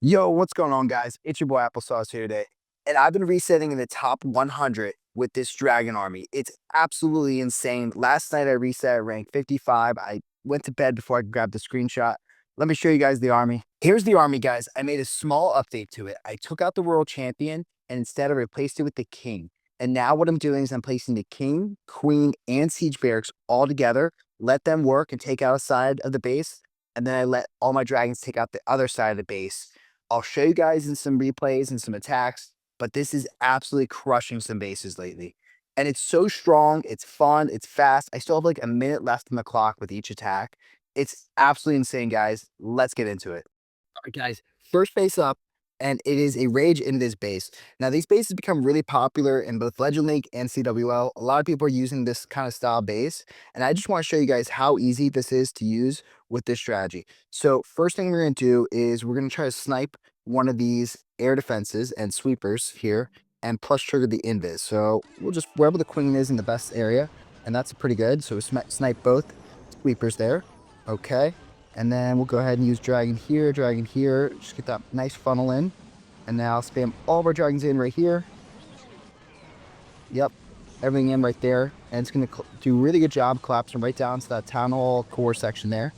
Yo, what's going on, guys? It's your boy Applesauce here today, and I've been resetting in the top 100 with this Dragon Army. It's absolutely insane. Last night I reset at rank 55. I went to bed before I could grab the screenshot. Let me show you guys the army. Here's the army, guys. I made a small update to it. I took out the world champion, and instead I replaced it with the king. And now what I'm doing is I'm placing the king, queen, and siege barracks all together, let them work and take out a side of the base, and then I let all my dragons take out the other side of the base. I'll show you guys in some replays and some attacks, but this is absolutely crushing some bases lately. And it's so strong, it's fun, it's fast. I still have like a minute left on the clock with each attack. It's absolutely insane, guys. Let's get into it. All right, guys, first base up, and it is a Rage Invis base. Now, these bases become really popular in both Legend League and CWL. A lot of people are using this kind of style base, and I just want to show you guys how easy this is to use with this strategy. So first thing we're going to do is we're going to try to snipe one of these air defenses and sweepers here and plus trigger the invis. So we'll just, wherever the queen is in the best area, and that's pretty good. So we snipe both sweepers there. Okay. And then we'll go ahead and use dragon here, just get that nice funnel in. And now spam all of our dragons in right here. Yep, everything in right there. And it's going to do a really good job collapsing right down to that town hall core section there.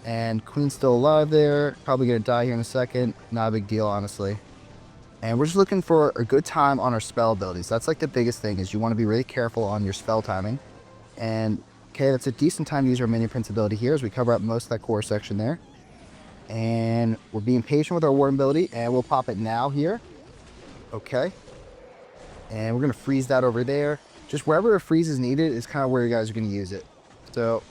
And queen's still alive there. Probably going to die here in a second. Not a big deal, honestly. And we're just looking for a good time on our spell abilities. That's like the biggest thing, is you want to be really careful on your spell timing. And okay, that's a decent time to use our mini prince ability here as we cover up most of that core section there. And we're being patient with our warden ability, and we'll pop it now here. Okay. And we're going to freeze that over there. Just wherever a freeze is needed is kind of where you guys are going to use it. So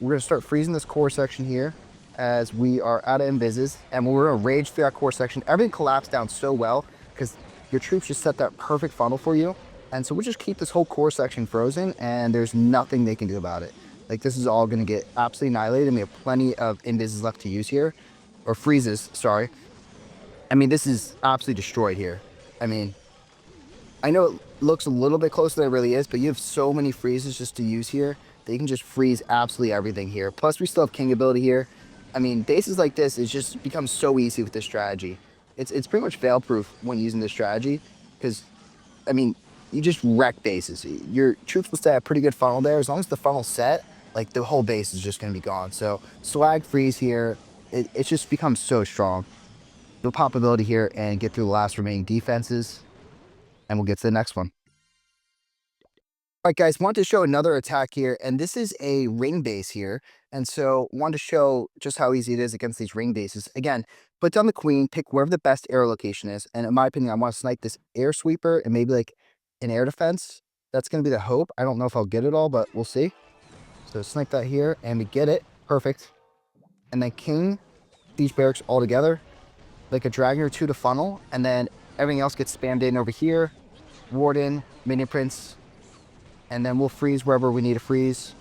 we're going to start freezing this core section here as we are out of invises, and we're going to rage through that core section. Everything collapsed down so well because your troops just set that perfect funnel for you. And so we'll just keep this whole core section frozen, and there's nothing they can do about it. Like, this is all going to get absolutely annihilated, and we have plenty of invises left to use here. Or freezes, sorry. I mean, this is absolutely destroyed here. I mean, I know it looks a little bit closer than it really is, but you have so many freezes just to use here that you can just freeze absolutely everything here. Plus, we still have king ability here. I mean, bases like this, it just becomes so easy with this strategy. It's pretty much fail-proof when using this strategy because, I mean, you just wreck bases. Your troops will stay at a pretty good funnel there. As long as the funnel's set, like, the whole base is just going to be gone. So, swag freeze here, it just becomes so strong. You'll pop ability here and get through the last remaining defenses, and we'll get to the next one. All right, guys, wanted to show another attack here, and this is a ring base here. And so wanted to show just how easy it is against these ring bases. Again, put down the queen, pick wherever the best air location is. And in my opinion, I want to snipe this air sweeper and maybe like an air defense. That's going to be the hope. I don't know if I'll get it all, but we'll see. So snipe that here, and we get it. Perfect. And then king, siege barracks all together, like a dragon or two to funnel, and then everything else gets spammed in over here. Warden, minion prince, and then we'll freeze wherever we need to freeze.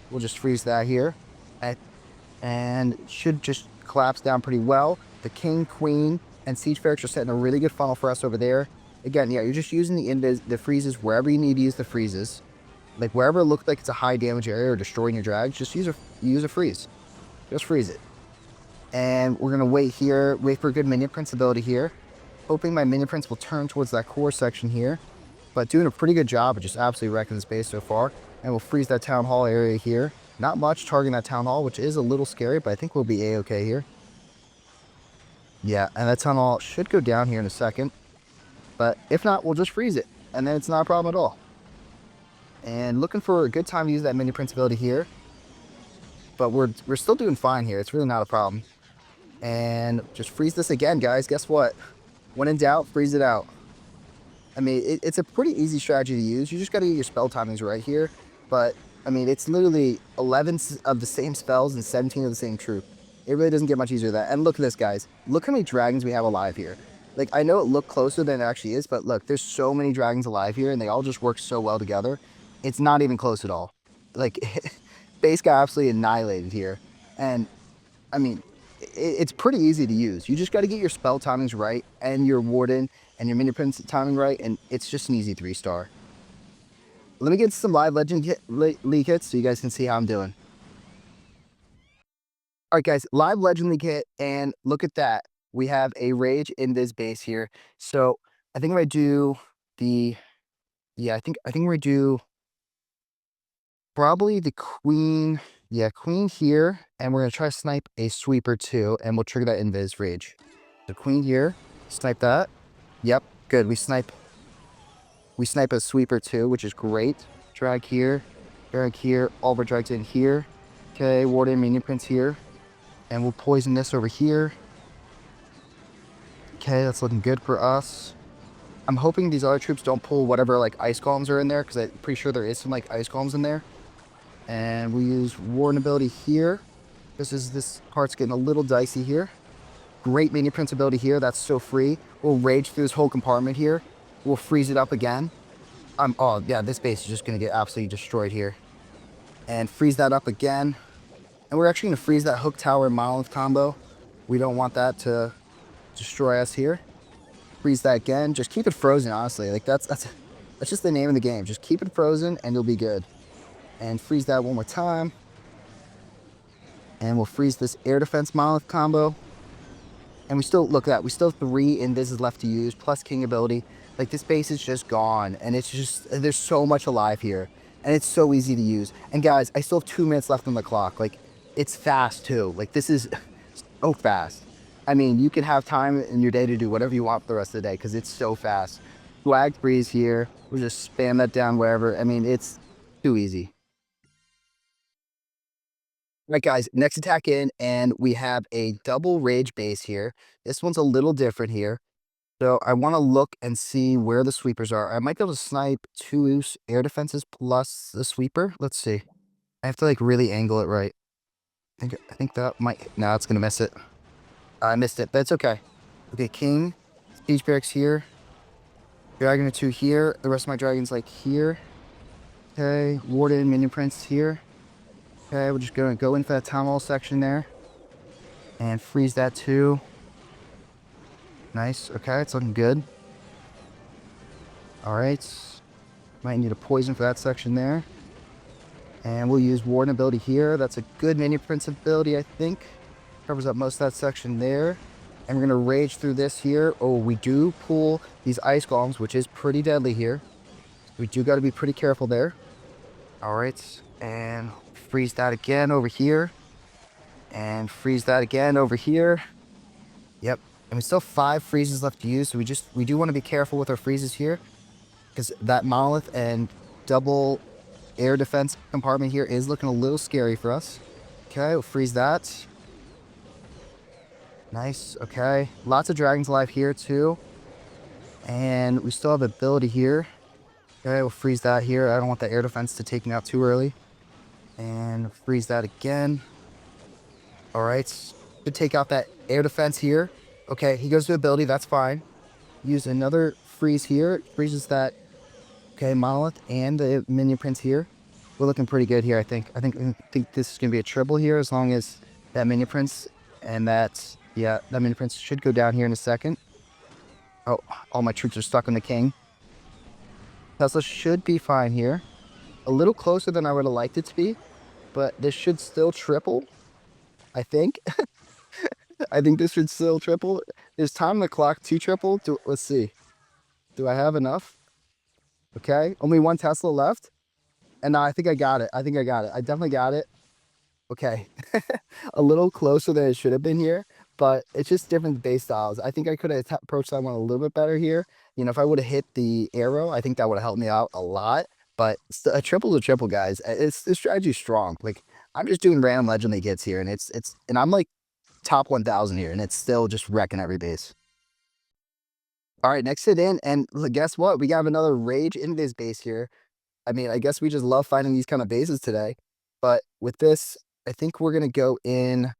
We'll just freeze that here, and it should just collapse down pretty well. The king, queen, and siege barracks are setting a really good funnel for us over there. Again, yeah, you're just using the freezes wherever you need to use the freezes. Like wherever it looks like it's a high damage area or destroying your drags, just use a freeze. Just freeze it. And we're gonna wait here, wait for a good minion prince ability here. Hoping my minion prince will turn towards that core section here. But doing a pretty good job of just absolutely wrecking this base so far. And we'll freeze that town hall area here. Not much targeting that town hall, which is a little scary, but I think we'll be a-okay here. Yeah, and that town hall should go down here in a second. But if not, we'll just freeze it. And then it's not a problem at all. And looking for a good time to use that minion prince ability here. But we're still doing fine here. It's really not a problem. And just freeze this again, guys. Guess what? When in doubt, freeze it out. I mean, it's a pretty easy strategy to use. You just got to get your spell timings right here. But, I mean, it's literally 11 of the same spells and 17 of the same troop. It really doesn't get much easier than that. And look at this, guys. Look how many dragons we have alive here. Like, I know it looked closer than it actually is, but look, there's so many dragons alive here, and they all just work so well together. It's not even close at all. Like, base got absolutely annihilated here. And, I mean, it's pretty easy to use. You just got to get your spell timings right and your warden and your minion prince timing right, and it's just an easy 3-star. Let me get some live Legend League hits so you guys can see how I'm doing. All right, guys, live Legend League hit, and look at that. we have a rage in this base here. So I think I'm gonna do the yeah, I think we're gonna do probably the queen. Yeah, queen here, and we're gonna try to snipe a sweeper too, and we'll trigger that invis rage. The queen here, snipe that. Yep, good. We snipe a sweeper too, which is great. Drag here, all of our drags in here. Okay, warden minion prince here. And we'll poison this over here. Okay, that's looking good for us. I'm hoping these other troops don't pull whatever like ice columns are in there, because I'm pretty sure there is some like ice columns in there. And we use warden ability here. This part's getting a little dicey here. Great minion prince ability here. That's so free. We'll rage through this whole compartment here. We'll freeze it up again. Oh yeah, this base is just gonna get absolutely destroyed here. And freeze that up again. And we're actually gonna freeze that hook tower monolith combo. We don't want that to destroy us here. Freeze that again. Just keep it frozen, honestly. Like that's just the name of the game. Just keep it frozen and you'll be good. And freeze that one more time. And we'll freeze this air defense monolith combo. And we still, look at that, we still have 3 invises left to use, plus king ability. Like, this base is just gone, and it's just, there's so much alive here. And it's so easy to use. And guys, I still have 2 minutes left on the clock. Like, it's fast, too. Like, this is so fast. I mean, you can have time in your day to do whatever you want for the rest of the day, because it's so fast. Swag freeze here. We'll just spam that down wherever. I mean, it's too easy. All right, guys, next attack in, and we have a double rage base here. This one's a little different here. So I want to look and see where the sweepers are. I might be able to snipe 2 air defenses plus the sweeper. Let's see. I have to like really angle it right. I think that might, no, it's gonna miss it. I missed it, but it's okay. Okay, king, siege barracks here. Dragon or 2 here. The rest of my dragons like here. Okay, warden, minion prince here. Okay, we're just gonna go in for that town hall section there. And freeze that too. Nice, okay, it's looking good. Alright. Might need a poison for that section there. And we'll use warden ability here. That's a good minion prince ability, I think. Covers up most of that section there. And we're gonna rage through this here. Oh, we do pull these ice golems, which is pretty deadly here. We do gotta be pretty careful there. Alright, and freeze that again over here. And freeze that again over here. Yep. And we still have 5 freezes left to use, so we do want to be careful with our freezes here, because that monolith and double air defense compartment here is looking a little scary for us. Okay, we'll freeze that. Nice, okay. Lots of dragons alive here too. And we still have ability here. Okay, we'll freeze that here. I don't want the air defense to take me out too early. And freeze that again. Alright, should take out that air defense here. Okay, he goes to ability, that's fine. Use another freeze here. Freezes that, okay, monolith and the minion prince here. We're looking pretty good here, I think. I think this is going to be a triple here, as long as that minion prince and that, yeah, that minion prince should go down here in a second. Oh, all my troops are stuck on the king. Tesla should be fine here. A little closer than I would have liked it to be, but this should still triple, I think. I think this should still triple. There's time on the clock to triple. Let's see. Do I have enough? Okay, only 1 Tesla left. And now I think I got it. I think I got it. I definitely got it. Okay. A little closer than it should have been here, but it's just different base styles. I think I could have approached that one a little bit better here. You know, if I would have hit the arrow, I think that would have helped me out a lot. But a triple is a triple, guys. This strategy is strong. Like, I'm just doing random Legend League hits here, and and I'm like top 1,000 here, and it's still just wrecking every base. All right, next hit in, and guess what? We got another rage in this base here. I mean, I guess we just love finding these kind of bases today. But with this, I think we're gonna go in.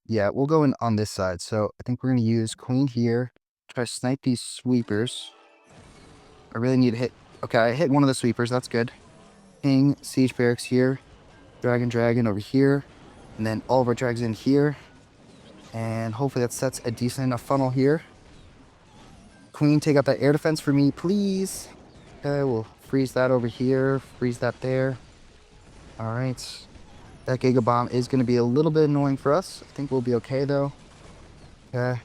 Yeah, we'll go in on this side. So I think we're gonna use queen here. Try to snipe these sweepers. I really need to hit. Okay, I hit one of the sweepers. That's good. King, siege barracks here. Dragon over here. And then all of our dragons in here. And hopefully that sets a decent enough funnel here. Queen, take out that air defense for me, please. Okay, we'll freeze that over here. Freeze that there. All right. That Giga Bomb is going to be a little bit annoying for us. I think we'll be okay, though. Okay.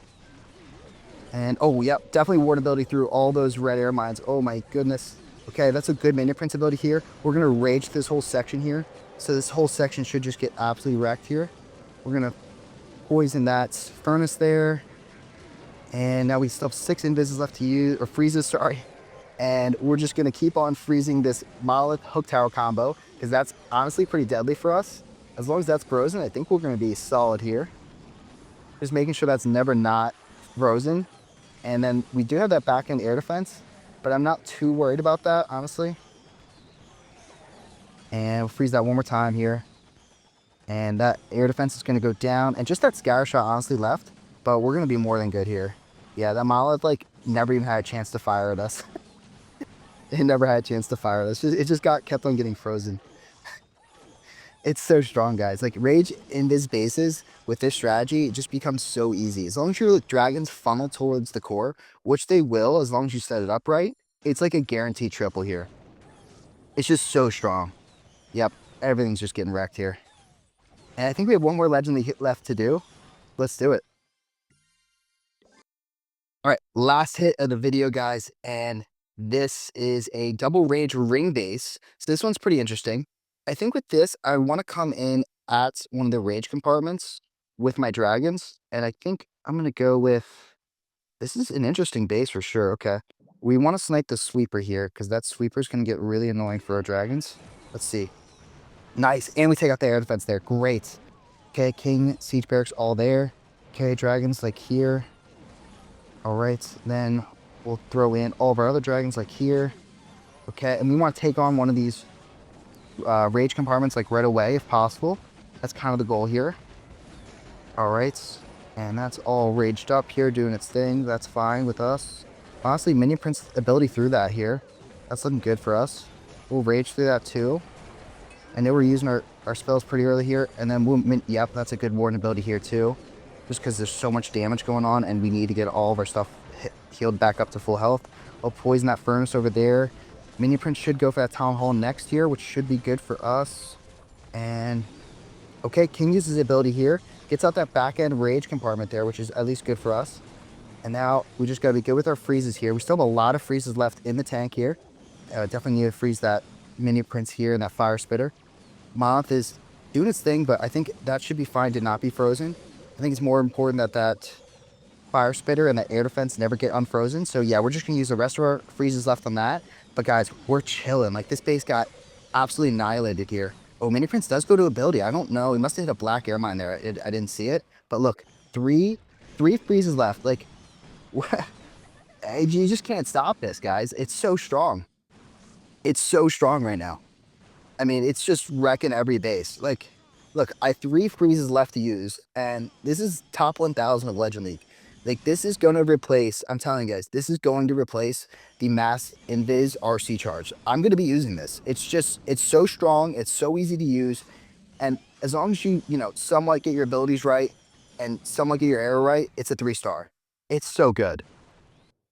And, oh, yep, definitely ward ability through all those red air mines. Oh, my goodness. Okay, that's a good minion prince ability here. We're going to rage this whole section here. So this whole section should just get absolutely wrecked here. We're going to poison that furnace there. And now we still have 6 invises left to use, or freezes, sorry. And we're just going to keep on freezing this Monolith Hook Tower combo, because that's honestly pretty deadly for us. As long as that's frozen, I think we're going to be solid here. Just making sure that's never not frozen. And then we do have that back end air defense, but I'm not too worried about that, honestly. And we'll freeze that one more time here. And that air defense is going to go down. And just that scatter shot honestly left, but we're going to be more than good here. Yeah, that Monolith, like, never even had a chance to fire at us. It never had a chance to fire at us. It just kept on getting frozen. It's so strong, guys. Like, rage in these bases with this strategy, it just becomes so easy. As long as your dragons funnel towards the core, which they will as long as you set it up right, it's like a guaranteed triple here. It's just so strong. Yep, everything's just getting wrecked here. And I think we have one more Legend League hit left to do. Let's do it. All right, last hit of the video, guys, and this is a double rage ring base. So this one's pretty interesting. I think with this, I want to come in at one of the rage compartments with my dragons, and I think I'm going to go with, this is an interesting base for sure. Okay, we want to snipe the sweeper here because that sweeper is going to get really annoying for our dragons. Let's see. Nice, and we take out the air defense there. Great. Okay, king, siege barracks all there. Okay, dragons like here. All right, then we'll throw in all of our other dragons like here. Okay, and we want to take on one of these rage compartments like right away if possible. That's kind of the goal here. All right, and that's all raged up here doing its thing. That's fine with us. Honestly, minion prince ability through that here. That's looking good for us. We'll rage through that too. I know we're using our spells pretty early here, and then we'll, yep, that's a good warden ability here too. Just because there's so much damage going on and we need to get all of our stuff healed back up to full health. I'll poison that furnace over there. Minion Prince should go for that Town Hall next here, which should be good for us. And, okay, King uses his ability here. Gets out that back end rage compartment there, which is at least good for us. And now we just got to be good with our freezes here. We still have a lot of freezes left in the tank here. Definitely need to freeze that Minion Prince here and that Fire Spitter. Monolith is doing its thing, but I think that should be fine to not be frozen. I think it's more important that that Fire Spitter and that air defense never get unfrozen. So yeah, we're just going to use the rest of our freezes left on that. But guys, we're chilling. Like, this base got absolutely annihilated here. Oh, Mini Prince does go to ability. I don't know. He must have hit a black air mine there. I didn't see it. But look, three freezes left. Like, you just can't stop this, guys. It's so strong. It's so strong right now. I mean, it's just wrecking every base. Like, look, I have 3 freezes left to use, and this is top 1,000 of Legend League. Like, this is going to replace, I'm telling you guys, this is going to replace the Mass Invis RC charge. I'm going to be using this. It's just, it's so strong, it's so easy to use, and as long as you know, somewhat get your abilities right and somewhat get your arrow right, it's a 3-star. It's so good.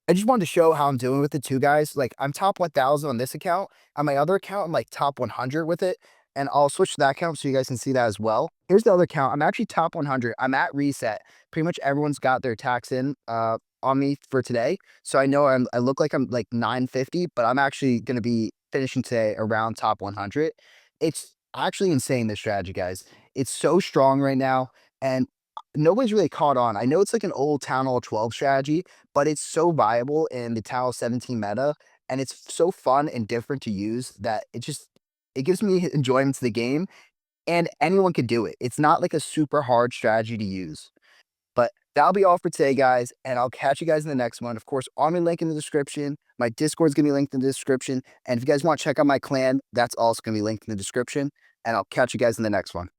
I just wanted to show how I'm doing with it too, guys. Like, I'm top 1,000 on this account. On my other account, I'm like top 100 with it. And I'll switch to that account so you guys can see that as well. Here's the other account. I'm actually top 100. I'm at reset. Pretty much everyone's got their tax in on me for today. So I know I look like I'm like 950, but I'm actually going to be finishing today around top 100. It's actually insane, this strategy, guys. It's so strong right now. And nobody's really caught on. I know it's like an old Town Hall 12 strategy, but it's so viable in the Town Hall 17 meta, and it's so fun and different to use that it gives me enjoyment to the game, and anyone could do it. It's not like a super hard strategy to use. But that'll be all for today, guys, and I'll catch you guys in the next one. Of course, on my link in the description. My Discord's going to be linked in the description, and if you guys want to check out my clan, that's also going to be linked in the description, and I'll catch you guys in the next one.